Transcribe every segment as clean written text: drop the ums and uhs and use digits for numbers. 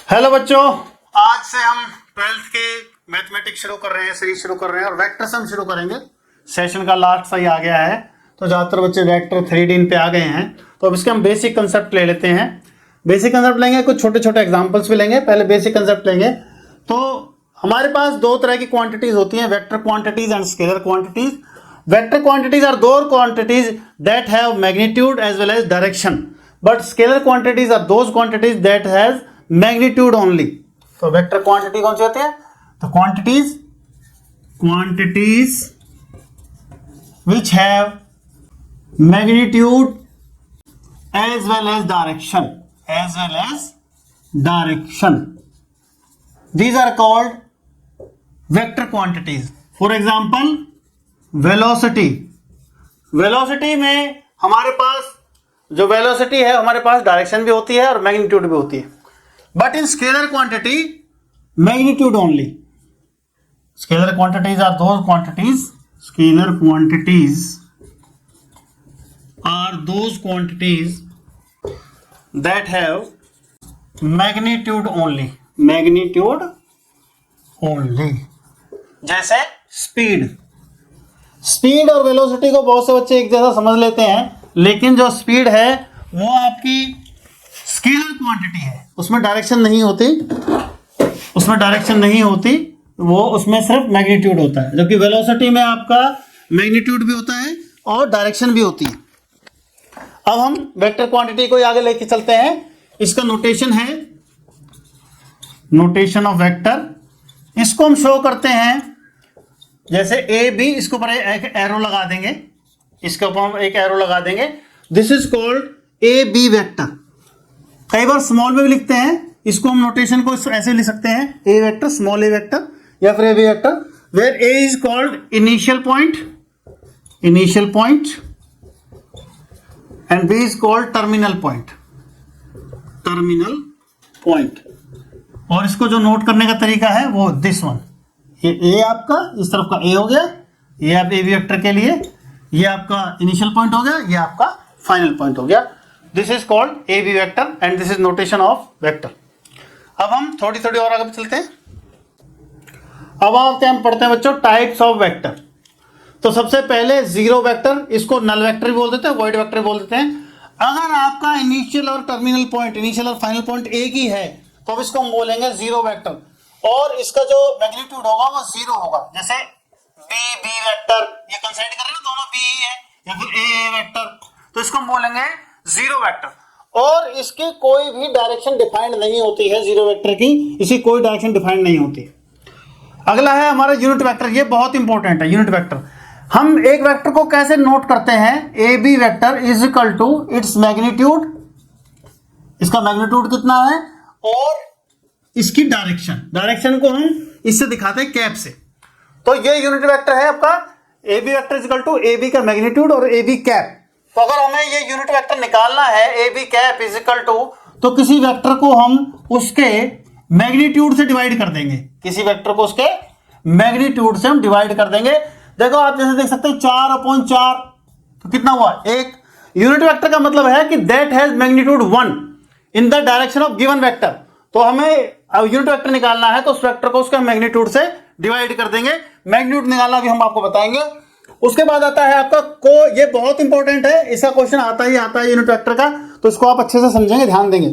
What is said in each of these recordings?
Hello बच्चों, आज से हम 12th के मैथमेटिक्स शुरू कर रहे हैं, सीरीज शुरू कर रहे हैं और वेक्टर से हम शुरू करेंगे। सेशन का लास्ट सही आ गया है तो ज़्यादातर बच्चे वेक्टर 3D पे आ गए हैं, तो अब इसके हम बेसिक कंसेप्ट ले लेते हैं। बेसिक कंसेप्ट लेंगे, कुछ छोटे छोटे एग्जाम्पल्स भी लेंगे। पहले बेसिक कंसेप्ट लेंगे। तो हमारे पास दो तरह की क्वांटिटीज होती हैं, vector quantities and scalar quantities. Vector quantities are those quantities that have magnitude as well as direction, but scalar quantities are those quantities that has magnitude only. तो वेक्टर क्वांटिटी कौन सी होती है? तो quantities which have magnitude as well as direction, these are called vector quantities. For example, velocity में हमारे पास जो velocity है हमारे पास डायरेक्शन भी होती है और मैग्नीट्यूड भी होती है, but in scalar quantity magnitude only. Scalar quantities are those quantities that have magnitude only. जैसे स्पीड और वेलोसिटी को बहुत से बच्चे एक जैसा समझ लेते हैं, लेकिन जो स्पीड है वो आपकी स्केलर क्वांटिटी है, उसमें डायरेक्शन नहीं होती, वो उसमें सिर्फ मैग्नीट्यूड होता है। जबकि वेलोसिटी में आपका मैग्नीट्यूड भी होता है और डायरेक्शन भी होती है। अब हम वेक्टर क्वांटिटी को आगे लेके चलते हैं। इसका नोटेशन है, नोटेशन ऑफ वेक्टर। इसको हम शो करते हैं जैसे ए बी, इसके ऊपर एक एरो लगा देंगे, इसके ऊपर हम एक एरो लगा देंगे। This is called A B vector. कई बार स्मॉल में भी लिखते हैं, इसको हम नोटेशन को ऐसे लिख सकते हैं, A vector, small a vector या फिर A B vector, where A is called initial point and B is called terminal point. और इसको जो नोट करने का तरीका है वो दिस वन, ये ए आपका इस तरफ का ए हो गया, ये आप ए बी वेक्टर के लिए, ये आपका इनिशियल पॉइंट हो गया, ये आपका फाइनल पॉइंट हो गया। This is called A B vector and this is notation of vector. अब हम थोड़ी और आगे चलते हैं। अब हम पढ़ते हैं बच्चों टाइप्स ऑफ वेक्टर। तो सबसे पहले जीरो वेक्टर, इसको नल वेक्टर भी बोल देते हैं, वॉइड वेक्टर बोल देते हैं। अगर आपका इनिशियल और टर्मिनल पॉइंट, इनिशियल और फाइनल पॉइंट एक ही है तो अब इसको हम बोलेंगे जीरो वेक्टर, और इसका जो मैग्नीट्यूड होगा वो जीरो होगा। जैसे बी वेक्टर, ये कंसिडर कर रहे हैं दोनों बी ही है, या फिर ए वेक्टर, तो इसको हम बोलेंगे जीरो वेक्टर। और इसकी कोई भी डायरेक्शन डिफाइंड नहीं होती है, जीरो वेक्टर की इसकी कोई डायरेक्शन डिफाइंड नहीं होती। अगला है हमारा यूनिट वेक्टर। ये बहुत इंपॉर्टेंट है यूनिट वेक्टर। हम एक वेक्टर को कैसे नोट करते हैं? A B vector is equal to its magnitude, इसका मैग्नीट्यूड कितना है, और इसकी डायरेक्शन को हम इससे दिखाते हैं कैप से। तो ये यूनिट वेक्टर है आपका A B vector is equal to A B का मैग्नीट्यूड और ए बी कैप। तो अगर हमें ये यूनिट वेक्टर निकालना है A B cap is equal to, तो किसी वेक्टर को हम उसके मैग्नीट्यूड से डिवाइड कर देंगे, किसी वेक्टर को उसके मैग्नीट्यूड से हम डिवाइड कर देंगे। देखो आप जैसे देख सकते हैं 4/4, तो कितना हुआ? एक। यूनिट वेक्टर का मतलब है कि that has magnitude 1 in the direction of given vector. तो हमें यूनिट वेक्टर निकालना है तो उस वेक्टर को उसके मैग्नीट्यूड से डिवाइड कर देंगे। मैग्नीट्यूड निकालना भी हम आपको बताएंगे। उसके बाद आता है आपका को, ये बहुत इंपॉर्टेंट है, इसका क्वेश्चन आता है यूनिट वेक्टर का, तो इसको आप अच्छे से समझेंगे, ध्यान देंगे।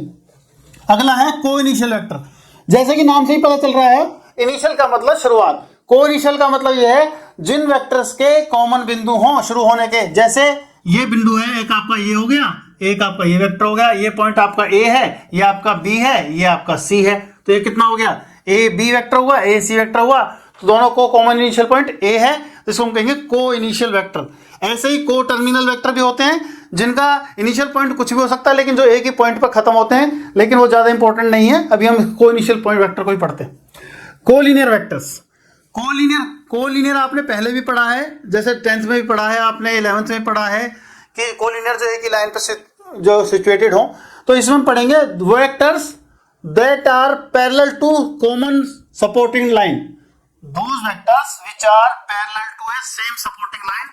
अगला है को इनिशियल वेक्टर। जैसे कि नाम से ही पता चल रहा है, इनिशियल का मतलब शुरुआत, को इनिशियल का मतलब यह है जिन वेक्टर्स के कॉमन बिंदु हों शुरू होने के। जैसे ये बिंदु है, एक आपका ये हो गया, एक आपका ये वेक्टर हो गया, ये पॉइंट आपका ए है, ये आपका बी है, ये आपका सी है, तो ये कितना हो गया? ए बी वेक्टर हुआ, ए सी वेक्टर हुआ, तो दोनों को कॉमन इनिशियल पॉइंट ए है, तो इसको हम कहेंगे को इनिशियल वेक्टर। ऐसे ही को टर्मिनल वेक्टर भी होते हैं, जिनका इनिशियल पॉइंट कुछ भी हो सकता है, लेकिन जो एक ही पॉइंट पर खत्म होते हैं, लेकिन वो ज्यादा इंपॉर्टेंट नहीं है। अभी हम को इनिशियल पॉइंट वेक्टर को ही पढ़ते हैं। कोलिनियर वेक्टर्स, कोलिनियर आपने पहले भी पढ़ा है, जैसे 10th में भी पढ़ा है आपने, 11th में पढ़ा है कि कोलिनियर जो एक ही लाइन पर जो सिचुएटेड हो। तो इसमें हम पढ़ेंगे vectors that are parallel to common supporting line, those vectors which are parallel to a same supporting line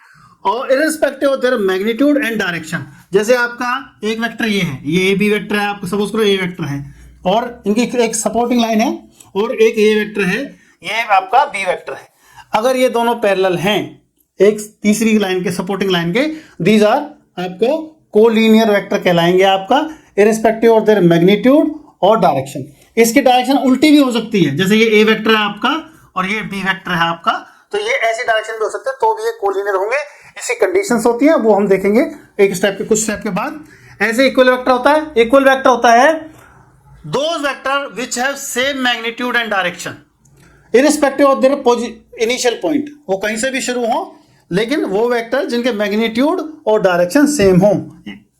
और irrespective of their magnitude and direction. जैसे आपका एक वेक्टर ये है, ये ए बी वेक्टर है, आपको सपोज करो ए वेक्टर है, और इनकी एक सपोर्टिंग लाइन है और एक ए वेक्टर है, ये आपका बी वेक्टर है। अगर ये दोनों पैरेलल हैं एक तीसरी लाइन के सपोर्टिंग लाइन के, दीज आर आपको कोलिनियर वेक्टर कहलाएंगे आपका, इरिस्पेक्टिव ऑफ देयर मैग्नीट्यूड और डायरेक्शन। इसकी डायरेक्शन उल्टी भी हो सकती है, जैसे ये ए वेक्टर है आपका और ये बी वेक्टर है आपका, तो ये ऐसी डायरेक्शन भी हो सकते हैं, तो भी ये कोलिनियर होंगे। इसकी कंडीशंस होती हैं, वो हम देखेंगे एक स्टेप के कुछ स्टेप के बाद। ऐसे इक्वल वेक्टर होता है, इक्वल वेक्टर होता है those vector which have same magnitude and direction irrespective of their initial point. वो कहीं से भी शुरू हो, लेकिन वो वेक्टर जिनके मैग्नीट्यूड और डायरेक्शन सेम हो,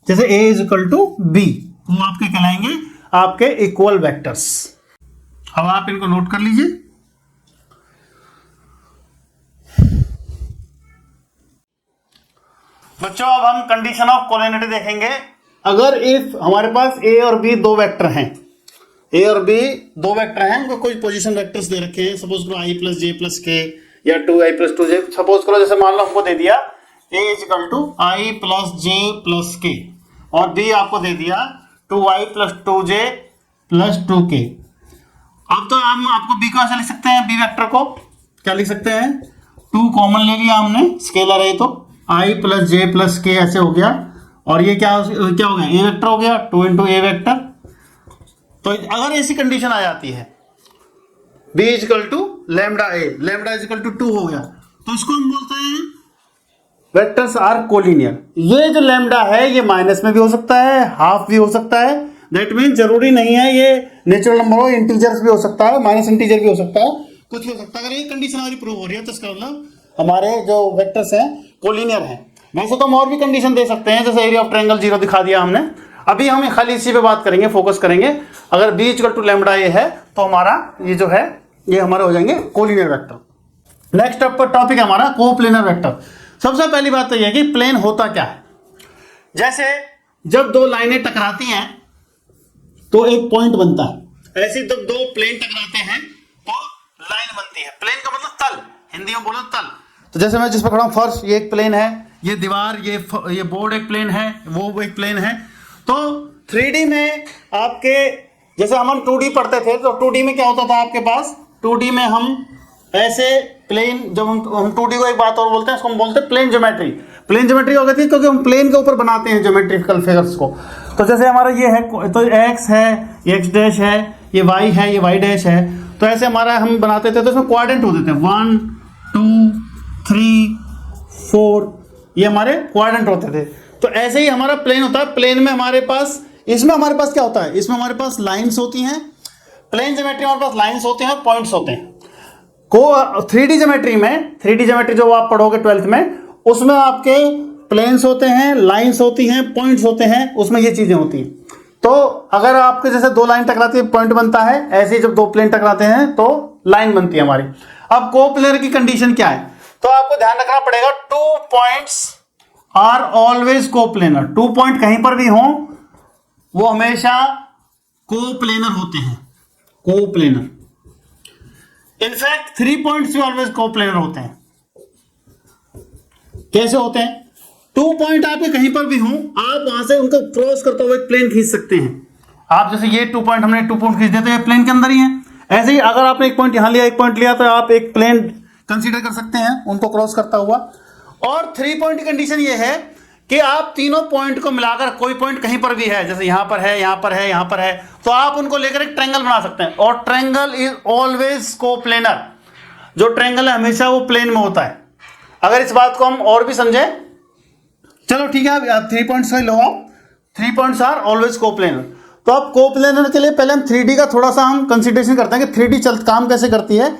जैसे a is equal to B, वो आपके कहलाएंगे आपके इक्वल वेक्टर्स। अब आप इनको नोट कर लीजिए। बच्चों अब हम कंडीशन ऑफ कोलिनिटी देखेंगे। अगर इफ हमारे पास a और b दो वेक्टर हैं, a और b दो वेक्टर हैं, उनको कोई पोजीशन वेक्टर्स दे रखे हैं, सपोज करो i प्लस जे प्लस के या 2i प्लस 2j, सपोज करो जैसे मान लो हमको दे दिया a is equal to i plus J plus K और b आपको दे दिया 2i plus 2j plus 2k। अब तो हम आपको b कहां से लिख सकते हैं, b वेक्टर को क्या लिख सकते हैं, 2 कॉमन ले लिया हमने, स्केलर है तो i प्लस जे प्लस के ऐसे हो गया, और ये क्या हो गया, ए वेक्टर हो गया, 2 इंटू ए वेक्टर। तो अगर ऐसी कंडीशन आ जाती है b is equal to lambda A, lambda is equal to 2 हो गया, तो इसको हम बोलते हैं वेक्टर्स आर कोलिनियर। ये जो लैम्डा है ये माइनस में भी हो सकता है, हाफ भी हो सकता है, दैट मीन जरूरी नहीं है ये नेचुरल नंबर हो, इंटीजर्स भी हो सकता है, माइनस इंटीजर भी हो सकता है, कुछ भी हो सकता है। अगर ये कंडीशन हमारी प्रूव हो रही है तो इसका मतलब हमारे जो वेक्टर्स हैं कोलिनियर हैं। वैसे तो हम और भी कंडीशन दे सकते हैं, जैसे एरिया ऑफ ट्रायंगल 0 दिखा दिया हमने। अभी हम खाली इसी पे बात करेंगे, फोकस करेंगे। अगर b इक्वल टू लैम्डा ए है तो हमारा ये जो है ये हमारे हो जाएंगे कोलिनियर वेक्टर। नेक्स्ट टॉपिक है हमारा कोप्लेनर वेक्टर। सबसे पहली बात तो ये है कि प्लेन होता क्या है। जैसे जब दो लाइनें टकराती हैं तो एक पॉइंट बनता है, ऐसे जब दो प्लेन टकराते हैं तो लाइन बनती है। प्लेन का मतलब तल, हिंदी में बोलो तल। तो जैसे मैं जिस पर खड़ा हूं फर्श, ये एक प्लेन है, ये दीवार, ये बोर्ड एक प्लेन है, वो एक प्लेन है। तो 3D में आपके जैसे हम 2D पढ़ते थे तो 2D में क्या होता था आपके पास, 2D में हम ऐसे प्लेन, जब हम 2D को एक बात और बोलते हैं, उसको हम बोलते हैं प्लेन ज्योमेट्री। प्लेन ज्योमेट्री हो गई थी क्योंकि हम प्लेन के ऊपर बनाते हैं ज्योमेट्रिकल फिगर्स को। तो जैसे हमारा ये है तो x है, ये x डैश है, ये y है, ये y डैश है। तो ऐसे हमारा हम बनाते थे तो इसमें क्वाड्रेंट होते थे, 1 2 3 4, ये हमारे क्वाड्रेंट होते थे। तो ऐसे ही हमारा प्लेन होता है। प्लेन में हमारे पास, इसमें हमारे पास क्या होता है, इसमें हमारे पास लाइंस होती हैं। प्लेन ज्योमेट्री में हमारे पास लाइंस होते हैं और पॉइंट्स होते हैं। 3D ज्योमेट्री में, 3D ज्योमेट्री जो आप पढ़ोगे 12th में, उसमें आपके प्लेन्स होते हैं, लाइंस होती हैं, पॉइंट्स होते हैं, उसमें ये चीजें होती हैं। तो अगर आपके जैसे दो लाइन टकराती है पॉइंट बनता है, ऐसे ही जब दो प्लेन टकराते हैं तो लाइन बनती है हमारी। अब कोप्लेनर की कंडीशन क्या है, तो आपको ध्यान रखना पड़ेगा 2 points are always coplanar. 2 point कहीं पर भी हों वो हमेशा कोप्लेनर होते हैं, कोप्लेनर। इनफैक्ट 3 पॉइंट्स भी ऑलवेज कोप्लेनर होते हैं। कैसे होते हैं, 2 पॉइंट आपके कहीं पर भी हों, आप वहां से उनको क्रॉस करते हुए एक प्लेन खींच सकते हैं। आप जैसे ये 2 पॉइंट, हमने 2 पॉइंट खींच दिए तो ये प्लेन के अंदर ही है। ऐसे ही अगर आपने एक पॉइंट यहां लिया, एक पॉइंट लिया, तो आप एक प्लेन कंसीडर कर सकते हैं उनको क्रॉस करता हुआ। और 3 पॉइंट की कंडीशन ये है कि आप तीनों पॉइंट को मिलाकर, कोई पॉइंट कहीं पर भी है, जैसे यहां पर है, यहां पर है, यहां पर है, तो आप उनको लेकर एक ट्रायंगल बना सकते हैं। और ट्रायंगल इज ऑलवेज कोप्लेनर। जो ट्रायंगल है हमेशा वो प्लेन में होता है। अगर इस बात को हम और भी समझें, चलो ठीक है, आप 3 पॉइंट्स का लो, आप 3 पॉइंट्स आर ऑलवेज कोप्लेनर। तो अब कोप्लेनर के लिए पहले हम 3D का थोड़ा सा हम कंसिडरेशन करते हैं कि 3D काम कैसे करती है।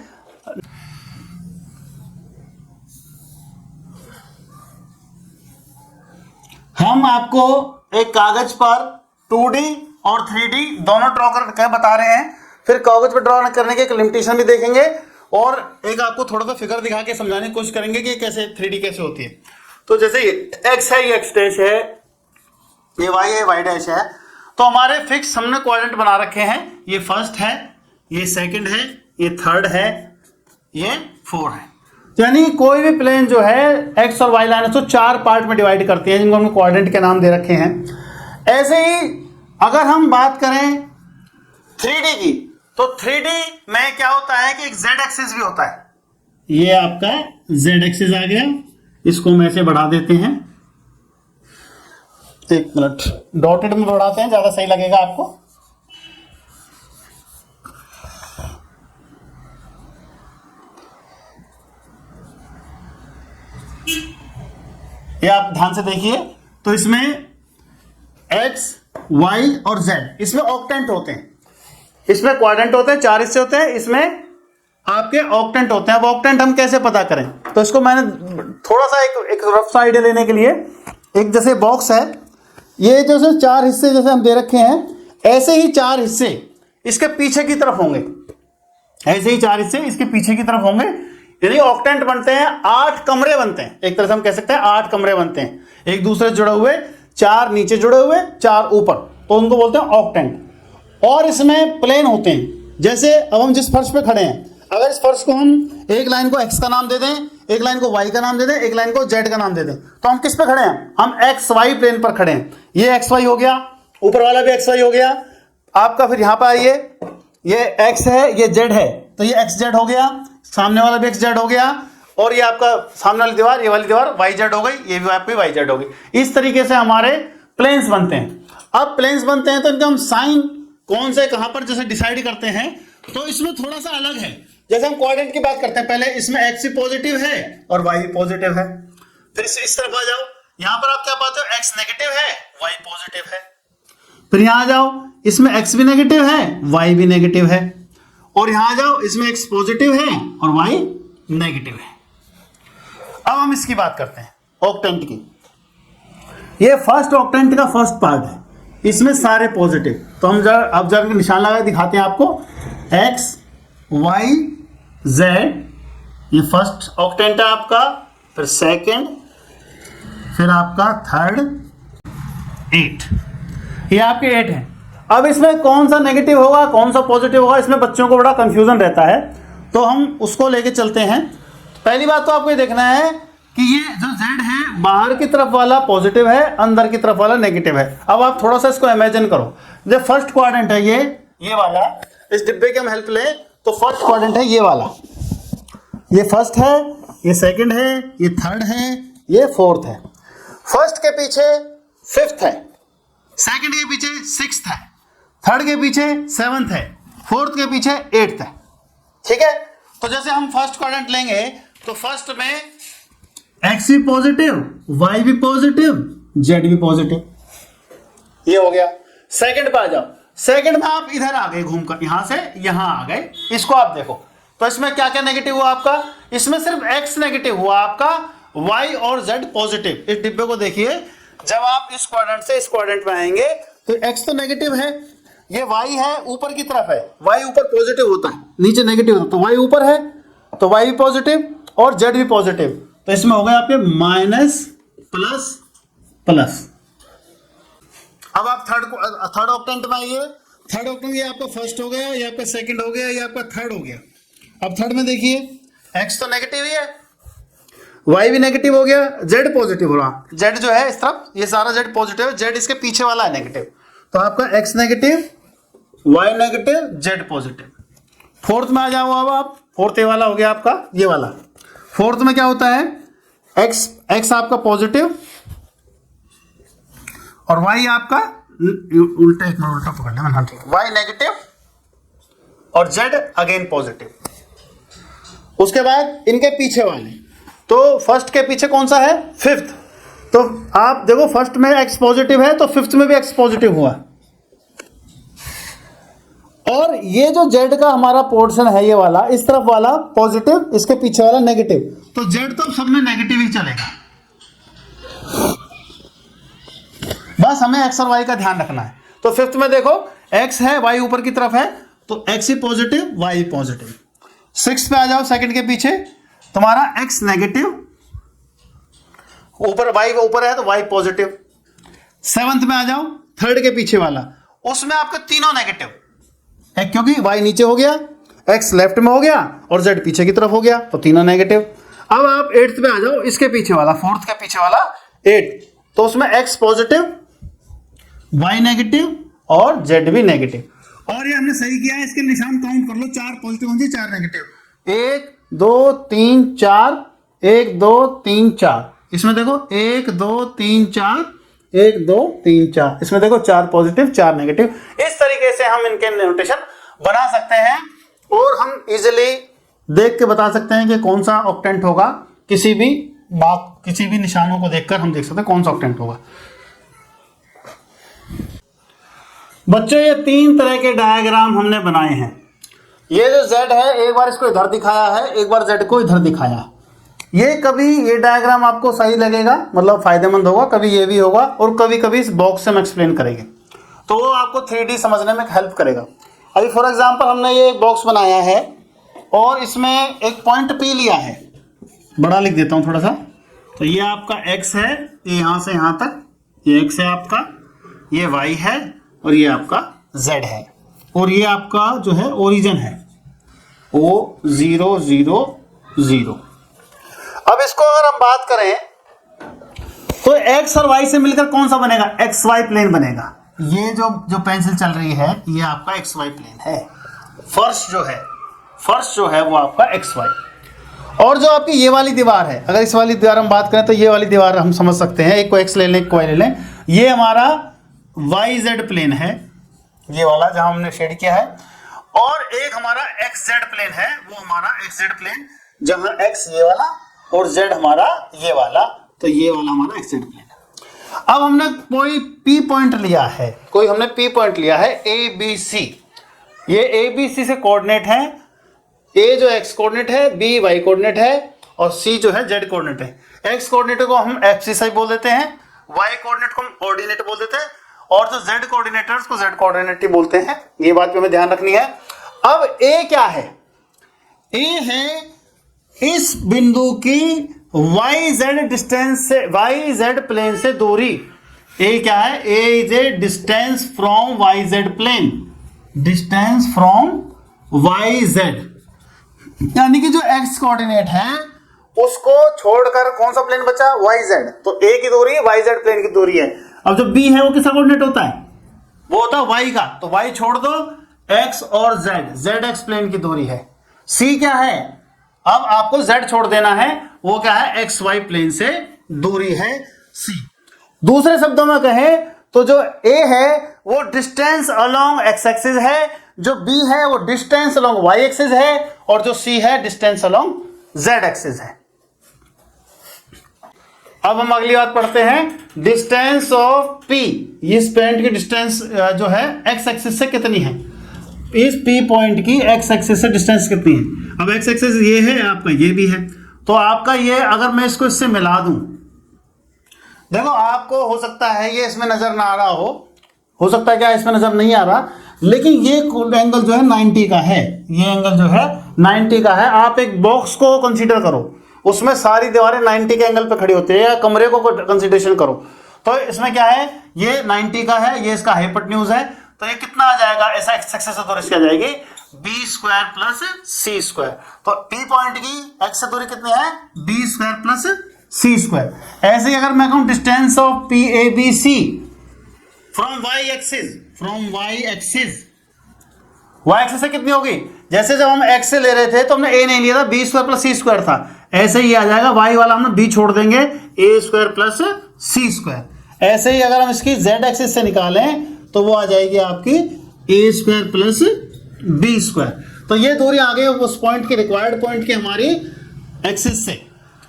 हम आपको एक कागज पर 2D और 3D दोनों ड्रॉ करके बता रहे हैं, फिर कागज पर ड्रॉ करने के एक लिमिटेशन भी देखेंगे और एक आपको थोड़ा सा फिगर दिखा के समझाने की कोशिश करेंगे कि कैसे 3D कैसे होती है। तो जैसे x है, ये x डैश है, ये y है, y डैश है। तो हमारे फिक्स हमने क्वाड्रेंट बना रखे हैं, ये फर्स्ट है, ये सेकंड है, ये थर्ड है, ये 4 है। यानी कोई भी प्लेन जो है x और y लाइन तो 4 पार्ट में डिवाइड करती है, जिनको हमने क्वाड्रेंट के नाम दे रखे हैं। ऐसे ही अगर हम बात करें 3D की, तो 3D में क्या होता है कि एक z एक्सिस भी होता है। ये आपका z एक्सिस आ गया, इसको हम ऐसे बढ़ा देते हैं, 1 मिनट, डॉटेड में बढ़ाते हैं, ज्यादा सही लगेगा आपको। ये आप ध्यान से देखिए, तो इसमें x, y और z, इसमें ऑक्टेंट होते हैं, इसमें क्वाड्रेंट होते हैं, 4 हिस्से होते हैं, इसमें आपके ऑक्टेंट होते हैं। अब ऑक्टेंट हम कैसे पता करें, तो इसको मैंने थोड़ा सा एक रफ सा आइडिया लेने के लिए, एक जैसे बॉक्स है, ये जैसे 4 हिस्से जैसे हम दे रखे हैं, ऐसे ही 4 हिस्से इसके पीछे की तरफ होंगे, ऐसे ही 4 हिस्से इसके पीछे की तरफ होंगे, यानी ऑक्टेंट बनते हैं, 8 कमरे बनते हैं, एक तरह से हम कह सकते हैं 8 कमरे बनते हैं, एक दूसरे से जुड़े हुए, 4 नीचे जुड़े हुए, 4 ऊपर, तो उनको बोलते हैं ऑक्टेंट। और इसमें प्लेन होते हैं, जैसे अब हम जिस फर्श पे खड़े हैं, अगर इस फर्श को हम एक लाइन को x का नाम दे दें, एक लाइन को y का नाम दे दें, एक लाइन को z का नाम दे दें, तो हम किस पे खड़े हैं, हम xy प्लेन पर खड़े हैं। ये xy हो गया, ऊपर वाला भी xy हो गया आपका। फिर यहां पर आइए, ये x है, ये z है, तो ये xz हो गया, सामने वाला भी xz हो गया, और ये आपका सामने वाली दीवार, ये वाली दीवार yz हो गई, ये भी आपकी yz हो गई। इस तरीके से हमारे प्लेन्स बनते हैं। अब प्लेन्स बनते हैं तो इनका हम साइन कौन से कहां पर जैसे डिसाइड करते हैं, तो इसमें थोड़ा सा अलग है। जैसे हम क्वाड्रेंट की बात करते हैं, पहले इसमें x पॉजिटिव है और y पॉजिटिव है। फिर इस तरफ आ जाओ, यहां पर आप क्या पाते हो, x नेगेटिव है, y पॉजिटिव है। फिर यहां आ जाओ, इसमें x भी नेगेटिव है, y भी नेगेटिव है। और यहां आ जाओ, इसमें x पॉजिटिव है और y नेगेटिव है। अब हम इसकी बात करते हैं ऑक्टेंट की। ये फर्स्ट ऑक्टेंट का फर्स्ट पार्ट है, इसमें सारे पॉजिटिव। तो हम अब जरा निशान लगा दिखाते हैं आपको, x y z, ये फर्स्ट ऑक्टेंट है आपका, फिर सेकंड, फिर आपका थर्ड, 8, ये आपके 8 है। अब इसमें कौन सा नेगेटिव होगा, कौन सा पॉजिटिव होगा, इसमें बच्चों को बड़ा कंफ्यूजन रहता है, तो हम उसको लेके चलते हैं। पहली बात तो आपको ये देखना है कि ये जो z है, बाहर की तरफ वाला पॉजिटिव है, अंदर की तरफ वाला नेगेटिव है। अब आप थोड़ा सा इसको इमेजिन करो, जो फर्स्ट क्वाड्रेंट है ये वाला, इस डिब्बे की हम हेल्प लें तो फर्स्ट क्वाड्रेंट है ये वाला, ये फर्स्ट है, ये सेकंड है, ये थर्ड है, ये फोर्थ है। फर्स्ट के पीछे फिफ्थ है, सेकंड के पीछे सिक्स्थ है, थर्ड के पीछे सेवंथ है, फोर्थ के पीछे एट्थ है। ठीक है, तो जैसे हम फर्स्ट क्वाड्रेंट लेंगे तो फर्स्ट में x भी पॉजिटिव, y भी पॉजिटिव, z भी पॉजिटिव, ये हो गया। सेकंड पे आ जाओ, सेकंड में आप इधर आ गए घूमकर, यहां से यहां आ गए, इसको आप देखो तो इसमें क्या क्या नेगेटिव हुआ आपका, इसमें सिर्फ x नेगेटिव हुआ आपका, y और z पॉजिटिव। इस डिब्बे को देखिए, जब आप इस क्वाड्रेंट से इस क्वाड्रेंट में आएंगे तो x तो नेगेटिव है, ये y है ऊपर की तरफ है, y ऊपर पॉजिटिव होता है, नीचे नेगेटिव होता है, तो y ऊपर है तो y भी पॉजिटिव और z भी पॉजिटिव, तो इसमें हो गए आपके माइनस प्लस प्लस। अब आप थर्ड ऑक्टेंट में आइए, थर्ड ऑक्टेंट ये आपका फर्स्ट हो गया, ये आपका सेकंड हो गया, ये आपका थर्ड हो गया। अब थर्ड में देखिए, x तो नेगेटिव ही है, y भी नेगेटिव हो गया, z पॉजिटिव हो रहा, z जो है इस तरफ, ये सारा z पॉजिटिव है, z इसके पीछे वाला है नेगेटिव, तो आपका x negative, y negative, z positive. Fourth में आ जाओ, अब आप फोर्थ ये वाला हो गया आपका, ये वाला। फोर्थ में क्या होता है, x आपका पॉजिटिव और y आपका उल्टा, एक मिनट उल्टा पकड़ लिया मैंने, ठीक, y नेगेटिव और z अगेन पॉजिटिव। उसके बाद इनके पीछे वाले, तो फर्स्ट के पीछे कौन सा है, फिफ्थ, तो आप देखो फर्स्ट में x पॉजिटिव है तो फिफ्थ में भी x पॉजिटिव हुआ, और ये जो z का हमारा पोर्शन है ये वाला, इस तरफ वाला पॉजिटिव, इसके पीछे वाला नेगेटिव, तो z तो सब में नेगेटिव ही चलेगा। बस हमें x और y का ध्यान रखना है। तो फिफ्थ में देखो x है, y ऊपर की तरफ है, तो x ही पॉजिटिव, y ही पॉजिटिव। सिक्स्थ पे आ जाओ, सेकंड के पीछे तुम्हारा x नेगेटिव, ऊपर y ऊपर है तो y पॉजिटिव। सेवंथ में आ जाओ, थर्ड के पीछे वाला, उसमें आपके तीनों नेगेटिव, क्योंकि y नीचे हो गया, x लेफ्ट में हो गया और z पीछे की तरफ हो गया, तो तीनों नेगेटिव। अब आप एट्थ पे आ जाओ, इसके पीछे वाला, फोर्थ के पीछे वाला 8, तो उसमें x पॉजिटिव, y नेगेटिव और z भी नेगेटिव। और ये हमने सही किया है, इसके निशान काउंट कर लो, 4 पॉजिटिव होंगे 4 नेगेटिव, 1 2 3 4, 1 2 3 4, इसमें देखो 1 2 3 4, 1 2 3 4, इसमें देखो 4 पॉजिटिव 4 नेगेटिव। इस तरीके से हम इनके नोटेशन बना सकते हैं और हम इजिली देख के बता सकते हैं कि कौन सा ऑक्टेंट होगा। किसी भी निशानों को देखकर हम देख सकते हैं कौन सा ऑक्टेंट होगा। बच्चों ये 3 तरह के डायग्राम हमने बनाए हैं। ये जो Z है, एक बार इसको इधर दिखाया है, एक बार Z को इधर दिखाया। ये कभी ये डायग्राम आपको सही लगेगा, मतलब फायदेमंद होगा, कभी ये भी होगा, और कभी कभी इस बॉक्स से हम एक्सप्लेन करेंगे तो वो आपको 3D समझने में हेल्प करेगा। अभी फॉर एग्जांपल हमने ये एक बॉक्स बनाया है और इसमें एक पॉइंट P लिया है, बड़ा लिख देता हूँ थोड़ा सा। तो ये आपका X है, ये यहाँ से यहाँ तक, ये X है आपका, ये Y है और ये आपका Z है, और ये आपका जो है ओरिजिन है O0 0 0। अब इसको अगर हम बात करें तो X और Y से मिलकर कौन सा बनेगा? XY प्लेन बनेगा। ये जो पेंसिल चल रही है ये आपका XY प्लेन है। फर्श जो है वो आपका XY। और जो आपकी ये वाली दीवार है, अगर इस वाली दीवार हम बात करें तो ये वाली दीवार हम समझ सकते हैं, एक को X ले लें, एक को Y ले लें, ये हमारा YZ प्लेन है, ये वाला जहां हमने शेड किया है, और एक हमारा XZ प्लेन है, वो हमारा XZ प्लेन जहां X ये वाला और Z हमारा ये वाला, तो ये वाला हमारा XZ प्लेन है। अब हमने कोई P पॉइंट लिया है, ABC। ये ABC से कोऑर्डिनेट है, A जो X कोऑर्डिनेट है, B Y कोऑर्डिनेट है और C जो है Z कोऑर्डिनेट है। X कोऑर्डिनेट को हम एक्सिस बोल देते हैं, Y कोऑर्डिनेट को हम ऑर्डिनेट बोल देते हैं, और जो Z कोऑर्डिनेटर्स को Z कोऑर्डिनेट ही बोलते हैं। ये बात पे हमें ध्यान रखनी है। अब A क्या है? A है इस बिंदु की YZ डिस्टेंस से, YZ प्लेन से दूरी। A क्या है? A is a distance from YZ plane, distance from YZ, यानी कि जो X कोऑर्डिनेट है उसको छोड़कर कौन सा प्लेन बचा? YZ। तो A की दूरी YZ प्लेन की दूरी है। अब जो B है वो किसका कोऑर्डिनेट होता है? वो होता है Y का, तो Y छोड़ दो, X और ZX प्लेन की दूरी है। C क्या है? अब आपको Z छोड़ देना है, वो क्या है? XY प्लेन से दूरी है C। दूसरे शब्दों में कहें तो जो A है वो डिस्टेंस अलोंग X एक्सिस है, जो B है वो डिस्टेंस अलोंग Y एक्सिस है, और जो C है डिस्टेंस अलोंग Z एक्सिस है। अब हम अगली बात पढ़ते हैं, डिस्टेंस ऑफ P। इस पॉइंट की डिस्टेंस जो है X एक्सिस से कितनी है? इस P पॉइंट की X एक्सिस से डिस्टेंस कितनी है? अब X एक्सिस ये है आपका, ये भी है, तो आपका ये अगर मैं इसको इससे मिला दूं, देखो आपको हो सकता है ये इसमें नजर ना आ रहा हो सकता है क्या इसमें नजर नहीं आ रहा, लेकिन ये एंगल जो है 90 का है, ये एंगल जो है 90 का है। आप एक बॉक्स को कंसीडर करो, उसमें सारी दीवारें 90 के एंगल पे खड़ी होती है, या कमरे को कंसीडरेशन करो, तो इसमें क्या है? ये 90 का है, ये इसका हाइपोटेन्यूज है, तो ये कितना आ जाएगा? ऐसा X एक्सिस से दूरी इसकी आ जाएगी B² प्लस C²। तो P पॉइंट की X से दूरी कितनी है? B² plus C²। ऐसे ही अगर मैं कहूं distance of PABC from Y axis, Y axis से कितनी होगी? जैसे जब हम X से ले रहे थे तो हमने A नहीं लिया था, B² प्लस C² था, ऐसे ही आ जाएगा, Y वाला हमने B छोड़ देंगे, A² प्लस C²। ऐसे ही अगर हम इसकी Z एक्सिस से निकालें तो वो आ जाएगी आपकी A² प्लस B²। तो ये दूरी आ गई उस पॉइंट की, रिक्वायर्ड पॉइंट की हमारी एक्सिस से,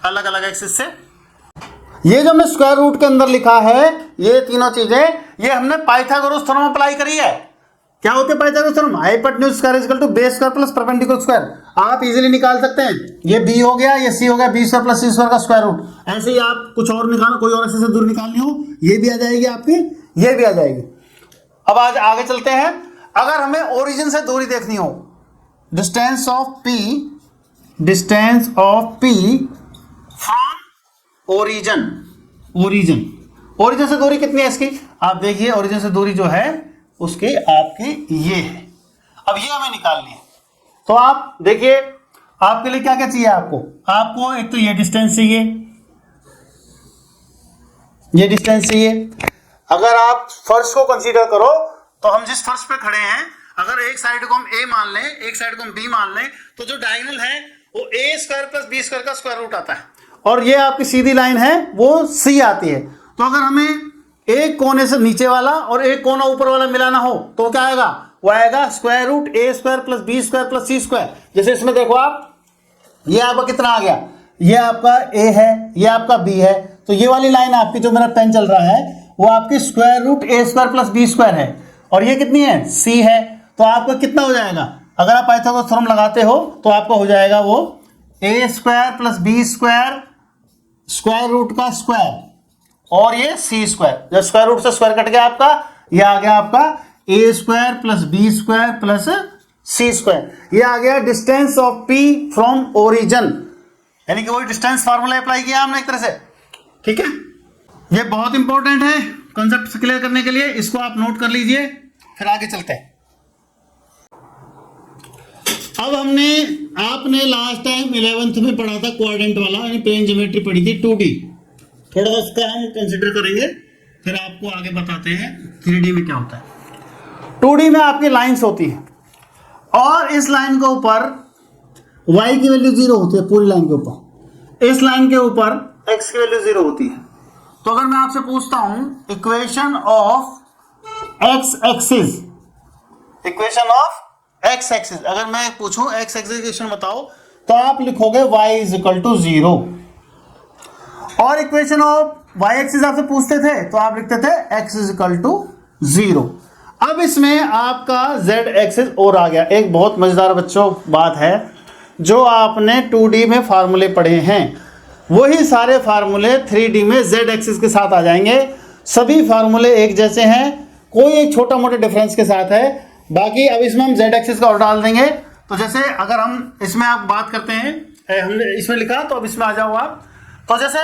अलग अलग एक्सिस से। ये जो हमने स्क्वायर रूट के अंदर लिखा है, ये तीनों चीजें, ये हमने पाइथागोरस थ्योरम अप्लाई करी है। क्या होते हैं Pythagoras theorem? Hypotenuse square is equal to base square plus perpendicular square. आप इजीली निकाल सकते हैं, ये B हो गया, ये C हो गया, B² प्लस C² का स्क्वायर रूट। ऐसे ही आप कुछ और निकालो, कोई और एक्सिस से दूरी निकालनी हो, ये भी आ जाएगी आपकी, ये भी आ जाएगी। अब आज आगे चलते हैं। अगर हमें ओरिजिन से दूरी देखनी हो, distance of P from origin से दूरी कितनी है इसकी? आप देखिए, ओरिजिन से दूरी जो है उसकी आपकी ये है। अब ये हमें निकालनी है, तो आप देखिए आपके लिए क्या क्या चाहिए। आपको एक तो ये डिस्टेंस चाहिए, ये डिस्टेंस चाहिए। अगर आप फर्श को कंसीडर करो तो हम जिस फर्श पे खड़े हैं, अगर एक साइड को हम a मान लें, एक साइड को हम b मान लें, तो जो डायगोनल है वो a square plus b square का स्क्वायर रूट आता है, और ये आपकी सीधी लाइन है वो c आती है। तो अगर हमें एक कोने से नीचे वाला और एक कोना ऊपर वाला मिलाना हो तो क्या आएगा, वो आएगा square root a square plus b square plus c square. जैसे इसमें देखो आप, ये आपका कितना आ गया, ये आपका a है, ये आपका b है, तो ये वाली लाइन आपकी जो मेरा पेन चल रहा है वो आपकी square root a square plus b square है, और ये कितनी है, c है। तो आपका कितना हो जाएगा, अगर आप पाइथागोरस थ्योरम लगाते हो तो आपका हो जाएगा वो a square plus b square square root का स्क्वायर, और ये c स्क्वायर, जब स्क्वायर रूट से स्क्वायर कट गया आपका, ये आ गया आपका a square plus b square plus c square. ये आ गया distance of p from origin, यानी कि वही डिस्टेंस फार्मूला अप्लाई किया हमने एक तरह से, ठीक है। ये बहुत इंपॉर्टेंट है कॉन्सेप्ट क्लियर करने के लिए, इसको आप नोट कर लीजिए, फिर आगे चलते हैं। अब आपने लास्ट टाइम 11th में पढ़ा था क्वाड्रेंट वाला, यानी प्लेन ज्योमेट्री पढ़ी थी 2D, थोड़ा उसका हम कंसीडर करेंगे, फिर आपको आगे बताते हैं 3D में क्या होता है। 2D में आपकी लाइंस होती है, और इस लाइन के ऊपर y की वैल्यू 0 होती है, पूरी लाइन के ऊपर, इस लाइन के ऊपर x की वैल्यू 0 होती है। तो अगर मैं आपसे पूछता हूं equation of x axis, equation of x axis, अगर मैं पूछूं x एक्सिस इक्वेशन बताओ, तो आप लिखोगे y इज इक्वल टू 0, और इक्वेशन ऑफ y एक्सिस आपसे पूछते थे तो आप लिखते थे x इज इक्वल टू 0। अब इसमें आपका z एक्सिस और आ गया। एक बहुत मजेदार बच्चों बात है, जो आपने 2D में फार्मूले पढ़े हैं वही सारे फार्मूले 3D में z एक्सिस के साथ आ जाएंगे। सभी फार्मूले एक जैसे हैं, कोई एक छोटा मोटा डिफरेंस के साथ है, बाकी अब इसमें हम z एक्सिस का और डाल देंगे। तो जैसे अगर हम इसमें आप बात करते हैं, हमने इसमें लिखा, तो अब इसमें आ जाओ आप। तो जैसे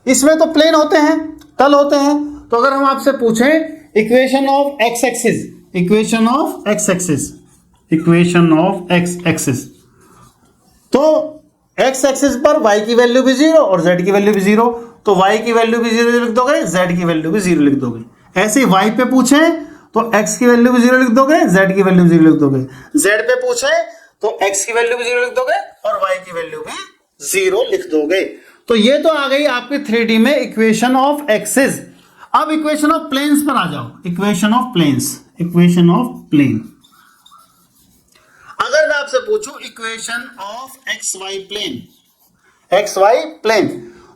इसमें तो प्लेन होते हैं, तल होते हैं, तो अगर हम आपसे पूछें equation of x axis, equation of x axis, equation of x axis, तो x एक्सिस पर y की वैल्यू भी 0 और z की वैल्यू भी 0, तो y की वैल्यू भी 0 लिख दोगे, z की वैल्यू भी 0 लिख दोगे। ऐसे ही y पे पूछे तो x की वैल्यू भी 0 लिख दोगे, z की वैल्यू 0 लिख दोगे। z पे पूछे तो x की वैल्यू भी 0 लिख दोगे और y की वैल्यू भी 0 लिख दोगे। तो ये तो आ गई आपकी 3D में इक्वेशन ऑफ एक्सिस। अब इक्वेशन ऑफ प्लेन्स पर आ जाओ, equation of planes, equation of plane. अगर मैं आपसे पूछूं equation of X Y plane, X Y plane,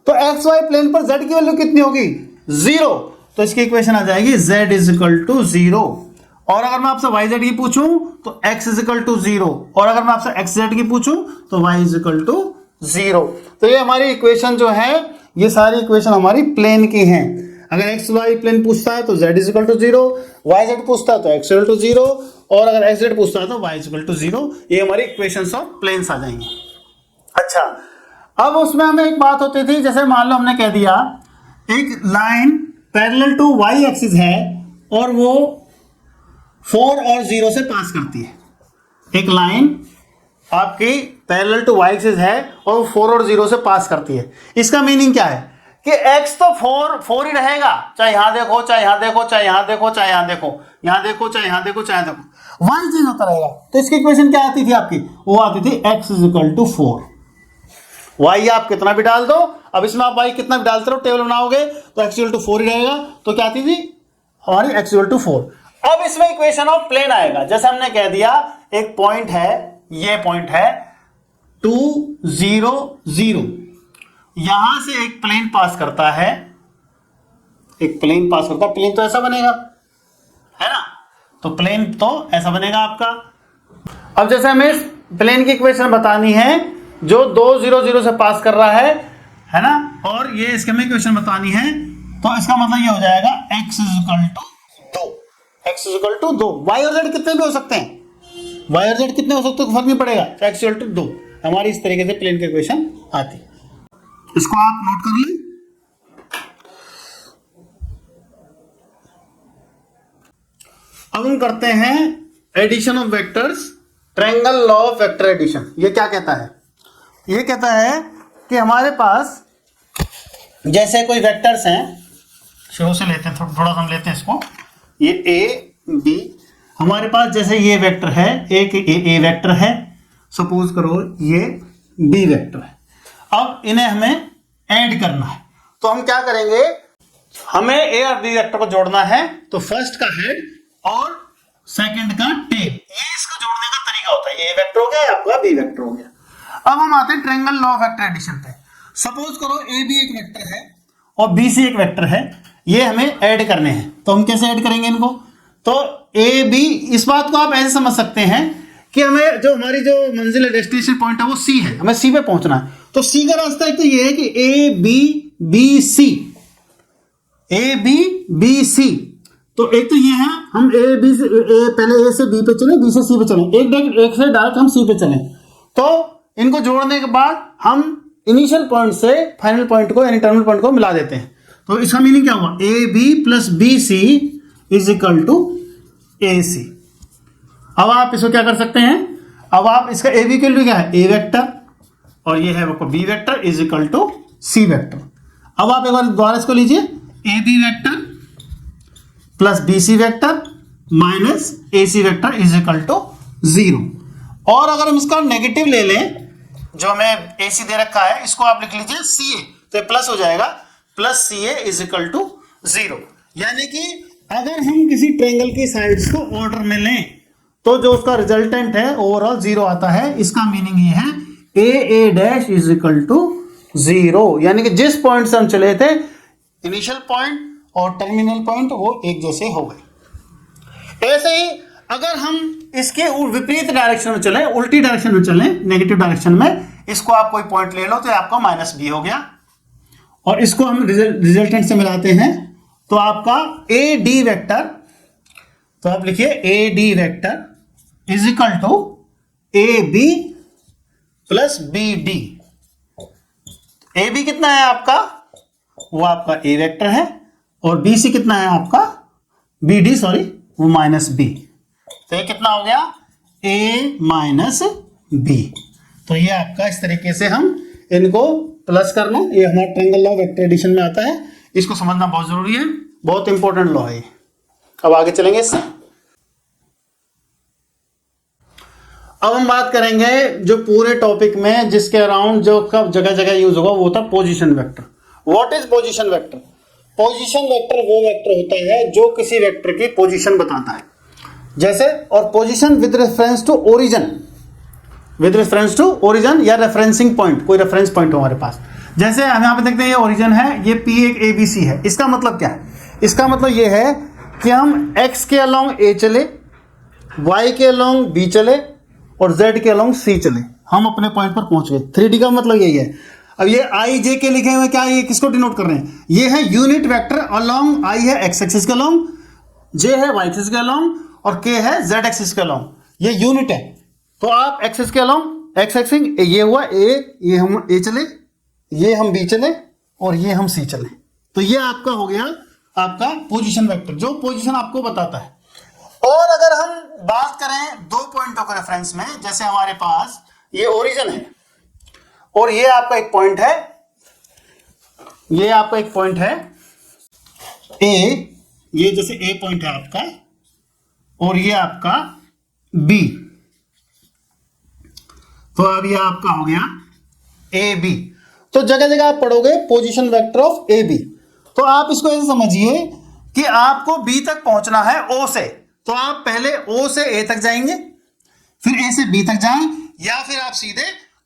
तो एक्स वाई प्लेन पर z की वैल्यू कितनी होगी, 0, तो इसकी इक्वेशन आ जाएगी z इज इक्वल टू 0। और अगर मैं आपसे yz की पूछूं तो x इज इक्वल टू 0, और अगर मैं आपसे xz की पूछूं तो y इज इक्वल टू 0। तो ये हमारी इक्वेशन जो है, ये सारी इक्वेशन हमारी प्लेन की हैं। अगर एक्स वाई प्लेन पूछता है तो z is equal to 0, yz पूछता है तो x इक्वल टू 0, और अगर xz पूछता है तो y इक्वल टू 0। ये हमारी इक्वेशंस ऑफ प्लेन्स आ जाएंगे। अच्छा, अब उसमें हमें एक बात होती थी, जैसे मान लो हमने कह दिया एक line parallel to y axis है और वो 4 और 0 से पास करती है। एक लाइन आपकी पैरेलल टू y एक्सिस है और 4 और 0 से पास करती है। इसका मीनिंग क्या है कि x तो 4 ही रहेगा, चाहे यहां देखो, चाहे यहां देखो, चाहे यहां देखो, चाहे यहां देखो, यहां देखो, चाहे यहां देखो, चाहे देखो, 1 चेंज होता रहेगा। तो इसकी इक्वेशन क्या आती थी आपकी, वो आती थी x is equal to 4। y आप कितना भी डाल दो, अब इसमें आप y कितना भी डालते रहो, टेबल बनाओगे तो x इक्वल टू 4 ही रहेगा। तो क्या आती थी हमारी x इक्वल टू 4। अब इसमें इक्वेशन ऑफ प्लेन आएगा। जैसे हमने कह दिया एक पॉइंट है, ये पॉइंट है 2 0 0, यहां से एक प्लेन पास करता है, एक प्लेन पास करता है, प्लेन तो ऐसा बनेगा, है ना, तो प्लेन तो ऐसा बनेगा आपका। अब जैसे हमें इस प्लेन की इक्वेशन बतानी है जो 2 0 0 से पास कर रहा है ना, और ये इसके में इक्वेशन बतानी है, तो इसका मतलब ये हो जाएगा x is equal to 2, x is equal to 2। y और z कितने भी हो सकते हैं, y और z कितने हो सकते हैं, फर्क नहीं पड़ेगा, x इक्वल टू 2। हमारी इस तरीके से प्लेन की इक्वेशन आती, इसको आप नोट कर लें। अब हम करते हैं addition of vectors, triangle law of vector addition. ये क्या कहता है, ये कहता है कि हमारे पास जैसे कोई वेक्टर्स हैं, शुरू से लेते हैं, थोड़ा सा हम लेते हैं इसको, ये a b, हमारे पास जैसे ये वेक्टर है, एक ए वेक्टर है, सपोज करो ये बी वेक्टर है। अब इन्हें हमें ऐड करना है, तो हम क्या करेंगे, हमें ए और बी वेक्टर को जोड़ना है। तो फर्स्ट का हेड और सेकंड का टेल, ये इसको जोड़ने का तरीका होता है। ए वेक्टर हो गया, आपका बी वेक्टर हो गया। अब हम आते हैं triangle law of vector addition पे। सपोज करो ए बी एक वेक्टर है और बी सी एक वेक्टर है, ये हमें ऐड करने हैं। तो हम कैसे ऐड करेंगे इनको, तो ए बी, इस बात को आप ऐसे समझ सकते हैं कि हमें जो हमारी जो मंजिल है, डेस्टिनेशन पॉइंट है वो सी है, हमें सी पे पहुंचना है। तो सी का रास्ता एक तो ये है कि A B B C, A B B C. तो एक तो ये है, हम ए बी से पहले ए से बी पे चले, बी से सी पे चले, एक से डायरेक्ट हम सी पे चले। तो इनको जोड़ने के बाद हम इनिशियल पॉइंट से फाइनल पॉइंट को यानी टर्मिनल पॉइंट को मिला देते हैं। तो इसका मीनिंग क्या हुआ, A B plus B C is equal to A C. अब आप इसको क्या कर सकते हैं, अब आप इसका ए बी के लिए क्या है, ए वेक्टर, और ये है आपका B vector is equal to C vector. अब आप एक बार दोबारा इसको लीजिए, A B vector plus B C vector minus A C vector is equal to 0। और अगर हम इसका नेगेटिव ले लें, जो हमें ए सी दे रखा है, इसको आप लिख लीजिए सी ए, तो प्लस हो जाएगा, plus C A is equal to 0। यानी कि अगर हम किसी ट्रायंगल की साइड्स को ऑर्डर में लें तो जो उसका रिजल्टेंट है ओवरऑल 0 आता है। इसका मीनिंग ये है ए डैश इज इक्वल टू 0, यानी कि जिस पॉइंट से हम चले थे, इनिशियल पॉइंट और टर्मिनल पॉइंट, वो एक जैसे हो गए। ऐसे ही अगर हम इसके विपरीत डायरेक्शन में चलें, उल्टी डायरेक्शन में चलें, नेगेटिव डायरेक्शन में, इसको आप कोई पॉइंट ले लो तो आपका माइनस बी हो गया, और इसको हम रिजल्टेंट से मिलाते हैं तो आपका ए डी वेक्टर, तो आप लिखिए A D vector is equal to A B plus B D. A B कितना है आपका, वो आपका ए वेक्टर है, और बी सी कितना है आपका, बी डी सॉरी, वो माइनस बी। तो ये कितना हो गया, ए माइनस बी। तो ये आपका इस तरीके से हम इनको प्लस करना, ये हमारा ट्रायंगल लॉ वेक्टर एडिशन में आता है। इसको समझना बहुत जरूरी है, बहुत इंपॉर्टेंट लॉ है। अब आगे चलेंगे इससे। अब हम बात करेंगे जो पूरे टॉपिक में जिसके अराउंड जो कब जगह जगह यूज होगा, वो था position vector. What is position vector? Position vector वो वेक्टर होता है जो किसी वेक्टर की पोजीशन बताता है, जैसे, और position with reference to origin, with reference to origin या रेफरेंसिंग पॉइंट, कोई रेफरेंस पॉइंट हो हमारे पास। जैसे हम यहाँ पे देखते हैं ये ओरिजिन है, ये पी एक ए बी सी है। इसका मतलब क्या है, इसका मतलब ये है कि हम एक्स के अलोंग ए चले, वाई के अलोंग बी चले, और जेड के अलोंग सी चले, हम अपने पॉइंट पर पहुंच गए। 3D का मतलब यही है। अब ये आई जे के लिखे हुए क्या है, ये किसको डिनोट कर रहे हैं, ये है यूनिट वेक्टर अलोंग, आई है एक्स एक्सिस के अलोंग, जे है वाई एक्सिस के अलोंग, और के है जेड एक्सिस के अलोंग, ये यूनिट है। तो आप एक्सिस के अलोंग, एक्स एक्सिस ये हुआ ए, ये हम ए चले, ये हम बी चले, और ये हम सी चले। तो ये आपका हो गया आपका पोजीशन वेक्टर, जो पोजीशन आपको बताता है। और अगर हम बात करें दो पॉइंटों के रेफरेंस में, जैसे हमारे पास ये ओरिजिन है और ये आपका एक पॉइंट है, ये आपका एक पॉइंट है ए, ये जैसे ए पॉइंट है आपका, और ये आपका बी। तो अब ये आपका हो गया ए बी। तो जगह जगह आप पढ़ोगे position vector of A B. तो आप इसको ऐसे समझिए कि आपको बी तक पहुंचना है ओ से, तो आप पहले ओ से ए तक जाएंगे, फिर ए से बी तक जाएं, या फिर आप सीधे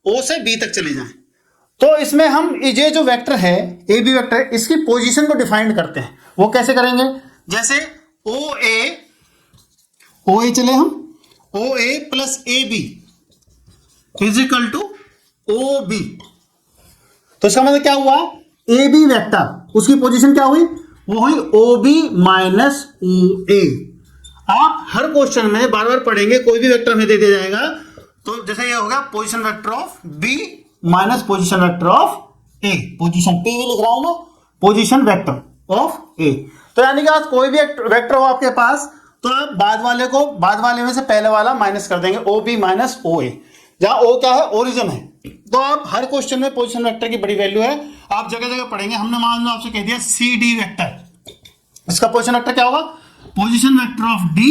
ओ से बी तक चले जाएं। तो इसमें हम ये जो वेक्टर है ए बी वेक्टर, इसकी पोजीशन को डिफाइन करते हैं। वो कैसे करेंगे, जैसे ओ ए चले हम, O A plus A B is equal to O B. तो इसका मतलब क्या हुआ, ए बी वेक्टर उसकी पोजीशन क्या हुई, वो हुई ओ बी माइनस ओ ए। आप हर क्वेश्चन में बार बार पढ़ेंगे, कोई भी वेक्टर हमें दे दिया जाएगा, तो जैसे ये होगा position vector of B minus position vector of A, position P लिख रहा हूं मैं, पोजीशन वेक्टर ऑफ ए। तो यानी कि आज कोई भी वेक्टर हो आपके पास, तो आप बाद वाले में से पहले वाला माइनस कर देंगे, ओ बी माइनस ओ ए, जहां ओ क्या है, ओरिजिन है। तो आप हर क्वेश्चन में पोजीशन वेक्टर की बड़ी वैल्यू है, आप जगह जगह पढ़ेंगे। हमने मान लो आपसे कह दिया सी डी वेक्टर, इसका पोजीशन वेक्टर क्या होगा, position vector of D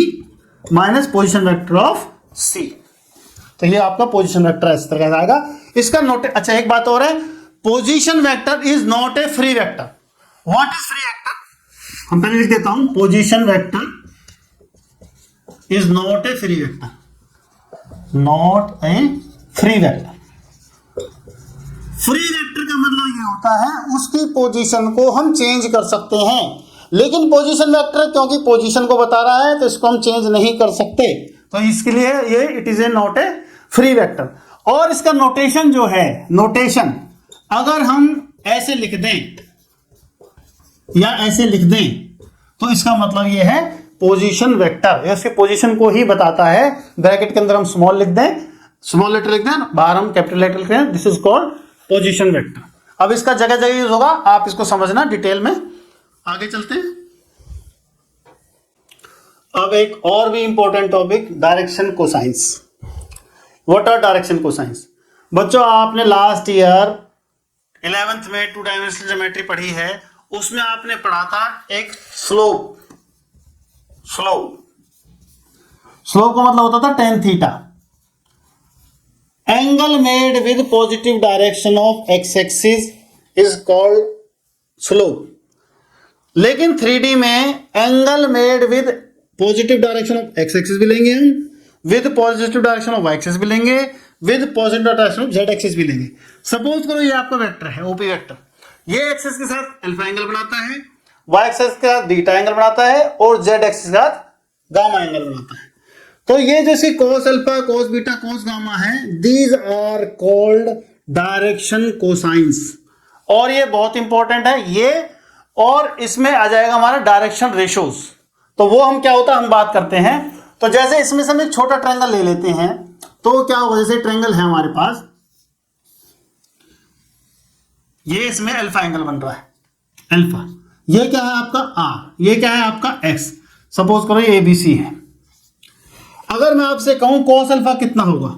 minus position vector of C. तो ये आपका पोजीशन वेक्टर इस तरह का आएगा। इसका नोट, अच्छा एक बात और है, position vector is not a free vector. What is free vector? हम पहले लिख देता हूं, position vector is not a free vector, not a free vector. Free vector का मतलब ये होता है उसकी पोजीशन को हम चेंज कर सकते हैं, लेकिन पोजीशन वेक्टर क्योंकि पोजीशन को बता रहा है तो इसको हम चेंज नहीं कर सकते, तो इसके लिए ये it is a not a free vector. और इसका नोटेशन जो है, नोटेशन अगर हम ऐसे लिख दें या ऐसे लिख दें तो इसका मतलब ये है पोजीशन वेक्टर, इसके पोजीशन को ही बताता है। ब्रैकेट के अंदर हम स्मॉल लिख दें, स्मॉल लेटर लिख दें, बाहर हम कैपिटल लेटर लिख दें, this is called position vector. अब इसका जगह जगह यूज होगा, आप इसको समझना डिटेल में। आगे चलते हैं। अब एक और भी important topic, direction cosines. What are direction cosines? बच्चों आपने लास्ट ईयर 11th में 2 डायमेंशनल ज्योमेट्री पढ़ी है, उसमें आपने पढ़ा था एक स्लोप। स्लोप का मतलब होता था tan theta. Angle made with positive direction of X axis is called slope. लेकिन 3D में angle made with positive direction of X axis भी लेंगे हम, with positive direction of Y axis भी लेंगे, with positive direction of Z axis भी लेंगे। Suppose करो ये आपका वेक्टर है, ओपी वेक्टर, ये एक्सिस के साथ अल्फा एंगल बनाता है, वाई एक्सिस के साथ बीटा एंगल बनाता है और जेड एक्सिस के साथ गामा एंगल बनाता है। तो ये जैसे cos alpha, cos beta, cos gamma है, these are called direction cosines. और ये बहुत इंपॉर्टेंट है ये, और इसमें आ जाएगा हमारा डायरेक्शन रेशोज। तो वो हम क्या होता है हम बात करते हैं। तो जैसे इसमें से हम एक छोटा ट्रायंगल ले लेते हैं, तो क्या होगा, जैसे ट्रायंगल है हमारे पास, ये इसमें अल्फा एंगल बन रहा है, अल्फा। ये क्या है आपका आर, ये क्या है आपका एक्स। सपोज करो ये एबीसी है। अगर मैं आपसे कहूं cos अल्फा कितना होगा,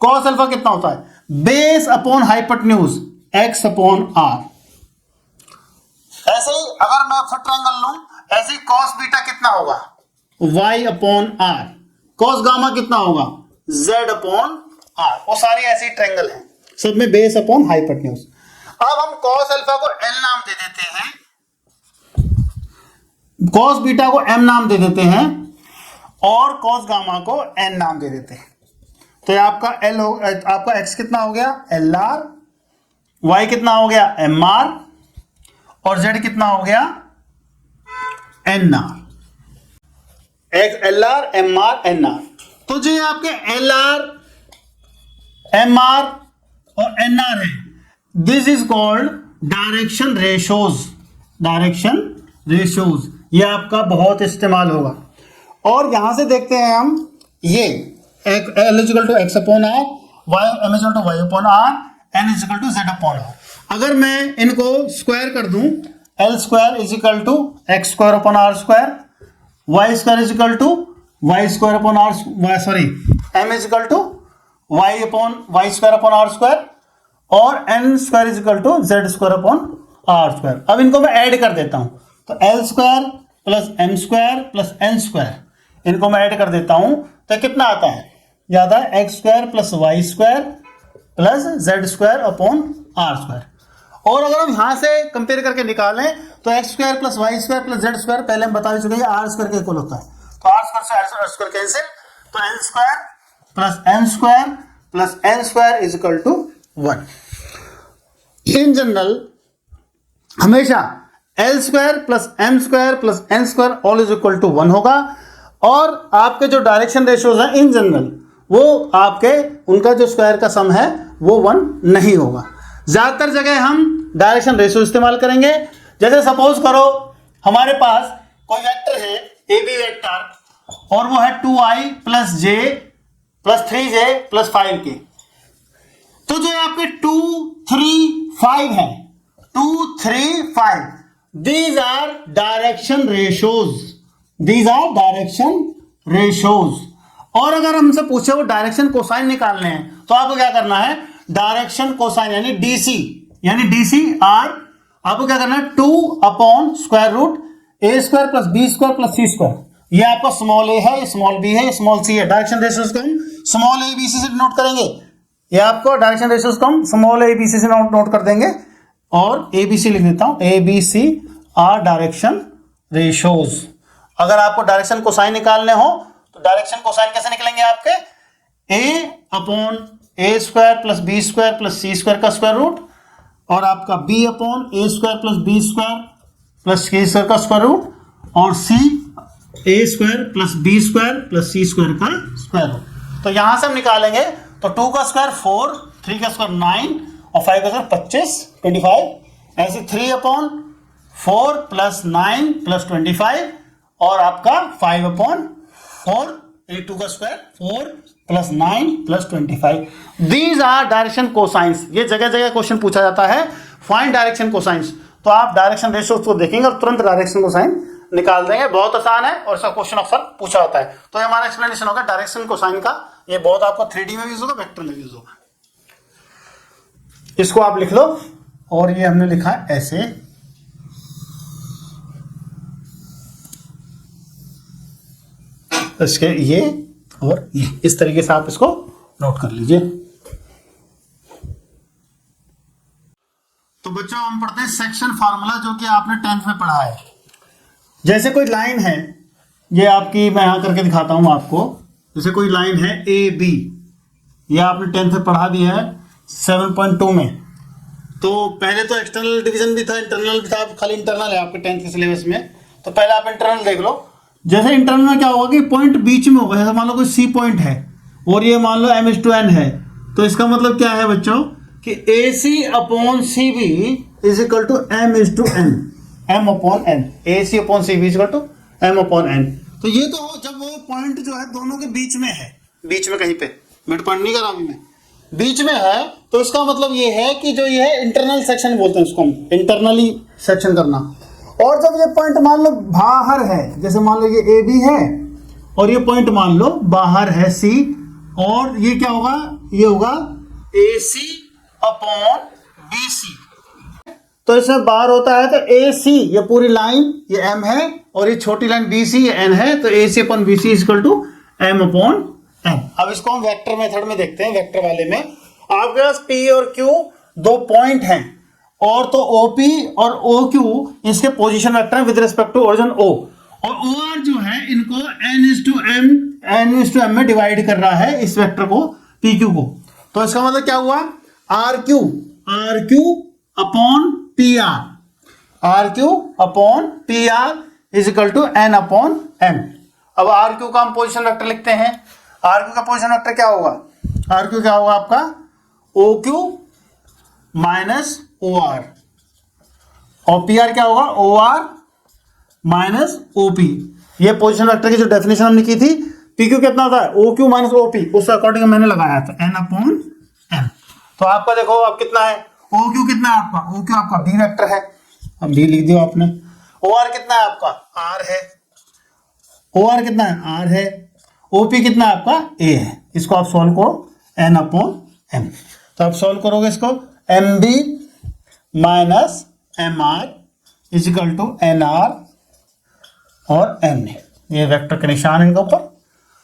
cos अल्फा कितना होता है, base upon hypotenuse x upon r। ऐसे ही अगर मैं फुट ट्रायंगल लूं, ऐसे ही cos बीटा कितना होगा, y upon r। cos gamma कितना होगा, z अपॉन r। वो सारी ऐसी ट्रायंगल हैं, सब में बेस अपॉन हाइपोटेन्यूज। अब हम cos अल्फा को l नाम दे देते हैं, cos बीटा को m नाम दे देते हैं और cos गामा को n नाम दे देते हैं। तो ये आपका l हो, आपका x कितना हो गया LR, y कितना हो गया MR और z कितना हो गया NR। LR MR NR। तो जो ये आपके LR MR और NR है, this is called direction ratios. Direction ratios ये आपका बहुत इस्तेमाल होगा। और यहां से देखते हैं हम, ये L equal to X upon R, M equal to Y upon R, N equal to Z upon R. अगर मैं इनको स्क्वायर कर दूं, L square equal to X square upon R square, Y square equal to Y square upon R, sorry M equal to Y upon Y square upon R square और N square equal to Z square upon R square. अब इनको मैं add कर देता हूं, तो L square plus M square plus N square, इनको मैं ऐड कर देता हूं तो कितना आता है, ज्यादा X square plus Y square plus Z square upon R square. और अगर हम यहां से कंपेयर करके निकालें तो X square plus Y square plus Z square, पहले हम बता चुके हैं आर स्क्वायर के इक्वल होता है, तो आर स्क्वायर से आर स्क्वायर कैंसिल, तो L square plus N square plus N square is equal to 1। In general हमेशा L square plus M square plus N square all is equal to 1 होगा। और आपके जो डायरेक्शन रेशियोज हैं in general, वो आपके उनका जो स्क्वायर का सम है वो 1 नहीं होगा। ज्यादातर जगह हम डायरेक्शन रेशियो इस्तेमाल करेंगे। जैसे सपोज करो हमारे पास कोई वेक्टर है ए बी वेक्टर और वो है 2i plus J plus 3j plus 5k। तो जो आपके 2 3 5 है, 2 3 5, these are direction ratios, these are direction ratios। और अगर हमसे पूछे वो डायरेक्शन कोसाइन निकालने हैं तो आपको क्या करना है, डायरेक्शन कोसाइन यानी डीसी आर, आपको क्या करना है 2 upon square root A square plus B square plus C square. ये आपका स्मॉल ए है, ये स्मॉल बी है, ये स्मॉल सी है। डायरेक्शन रेशियोज को हम स्मॉल ए बी सी से नोट करेंगे। ये आपको डायरेक्शन रेशियोज को हम स्मॉल ए बी सी से नोट कर देंगे और ए बी सी लिख देता हूं। A B C are direction ratios. अगर आपको डायरेक्शन कोसाइन निकालने हो तो डायरेक्शन कोसाइन कैसे निकलेंगे आपके? A upon A square plus B square plus C square का स्क्वायर रूट और आपका B upon A square plus B square plus C square का स्क्वायर रूट और C A square plus B square plus C square का square root. तो यहां से हम निकालेंगे तो 2 का स्क्वायर 4, 3 का स्क्वायर 9 और 5 का स्क्वायर 25, 25। ऐसे 3 अपॉन 4 प्लस 9 प्लस 25 और आपका 5 अपॉन 4, 2 का square 4 plus 9 plus 25। These are direction cosines. ये जगह जगह क्वेश्चन पूछा जाता है, फाइंड डायरेक्शन कोसाइंस। तो आप डायरेक्शन रेशियो को देखेंगे और तुरंत डायरेक्शन कोसाइन निकाल देंगे। बहुत आसान है और इसका क्वेश्चन अक्सर पूछा जाता है। तो ये हमारा एक्सप्लेनेशन होगा डायरेक्शन कोसाइन का। ये बहुत आपका 3D में यूज होगा, वेक्टर में यूज होगा। इसको आप लिख लो और ये हमने लिखा है ऐसे। इसके ये और ये इस तरीके से आप इसको नोट कर लीजिए। तो बच्चों हम पढ़ते हैं सेक्शन फार्मूला, जो कि आपने 10th में पढ़ा है। जैसे कोई लाइन है, ये आपकी मैं यहां करके दिखाता हूं आपको। जैसे कोई लाइन है ए बी, ये आपने 10th में पढ़ा भी है 7.2 में। तो पहले तो एक्सटर्नल डिवीजन भी था, इंटरनल भी था, खाली इंटरनल है आपके 10th के सिलेबस में। तो पहले आप इंटरनल देख लो। जैसे इंटरनल में क्या होगा कि पॉइंट बीच में होगा। जैसे मान लो कोई सी पॉइंट है और ये मान लो m/n है, तो इसका मतलब क्या है बच्चों कि A C upon C B is equal to m/n, m upon n। A C upon C B is equal to m upon n। तो ये तो जब वो पॉइंट जो है दोनों के बीच में है, बीच में कहीं पे, मिड पॉइंट नहीं करा अभी मैं, बीच में है, तो इसका मतलब ये है कि जो ये है इंटरनल सेक्शन बोलते हैं उसको हम, इंटरनली सेक्शन करना। और जब ये पॉइंट मान लो बाहर है, जैसे मान लो ये ए बी है और ये पॉइंट मान लो बाहर है सी, और ये क्या होगा, ये होगा ए सी अपॉन बी सी। तो इसमें बाहर होता है तो ए सी, ये पूरी लाइन ये एम है और ये छोटी लाइन बी सी ये एन है, तो A C upon B C is equal to M upon N. अब इसको हम वेक्टर मेथड में देखते हैं। वेक्टर वाले में आपके पास पी और क्यू दो पॉइंट हैं, और तो OP और OQ इसके पोजीशन वेक्टर है with respect to origin O, और OR जो है इनको n/m में डिवाइड कर रहा है इस वेक्टर को PQ को। तो इसका मतलब क्या हुआ, RQ upon PR is equal to n upon m। अब RQ का हम पोजीशन वेक्टर लिखते हैं। RQ का पोजीशन वेक्टर क्या होगा, RQ क्या होगा आपका OQ माइनस OR, और PR क्या होगा OR माइनस OP। ये पोजीशन वेक्टर की जो डेफिनेशन हमने की थी, PQ कितना होता है OQ माइनस OP, उस अकॉर्डिंग मैंने लगाया था n अपॉन m। तो आपका देखो अब कितना है, OQ कितना है आपका, OQ आपका B वेक्टर है, अब B लिख दिया आपने। OR कितना है आपका R है, OR कितना है R है, OP कितना है आपका A है। इसको आप सॉल्व करो n अपॉन m। तो आप सॉल्व करोगे इसको, MB minus MR is equal to NR और M। ये वेक्टर के निशान है इनके ऊपर।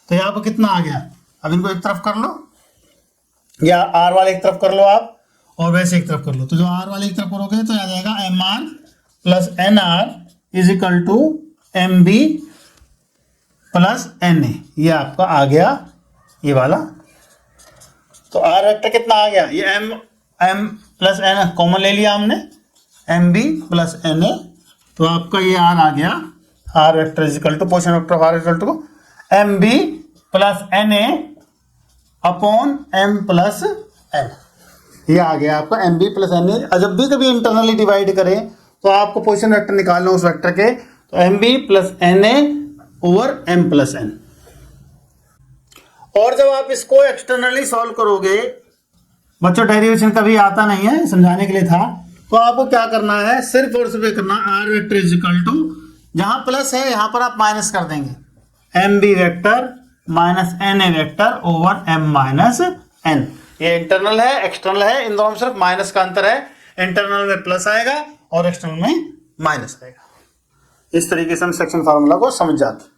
तो यहाँ पर कितना आ गया, अब इनको एक तरफ कर लो, या R वाले एक तरफ कर लो आप, और वैसे एक तरफ कर लो। तो जो R वाले एक तरफ करोगे तो आ जाएगा MR plus NR is equal to MB plus NA। ये आपका आ गया ये वाला। तो R वेक्टर कितना आ गया, ये M प्लस N कॉमन ले लिया हमने, MB प्लस NA। तो आपका ये R आ गया, R vector is equal to position vector of R is equal to MB plus NA upon M plus N। ये आ गया आपका MB प्लस NA। जब भी कभी इंटरनली डिवाइड करें तो आपको पोजीशन वेक्टर निकालना उस वेक्टर के, तो MB plus NA over M plus N। और जब आप इसको एक्सटर्नली सॉल्व करोगे, बच्चों डेरिवेशन कभी आता नहीं है, समझाने के लिए था, तो आपको क्या करना है, सिर्फ और सिर्फ करना R vector is equal to, जहां प्लस है यहां पर आप माइनस कर देंगे, MB vector minus NA vector over M minus N। ये इंटरनल है एक्सटर्नल है, इन दोनों में सिर्फ माइनस का अंतर है, इंटरनल में प्लस आएगा और एक्सटर्नल में माइनस आएगा। इस तरीके से हम सेक्शन फार्मूला को समझ जाते हैं।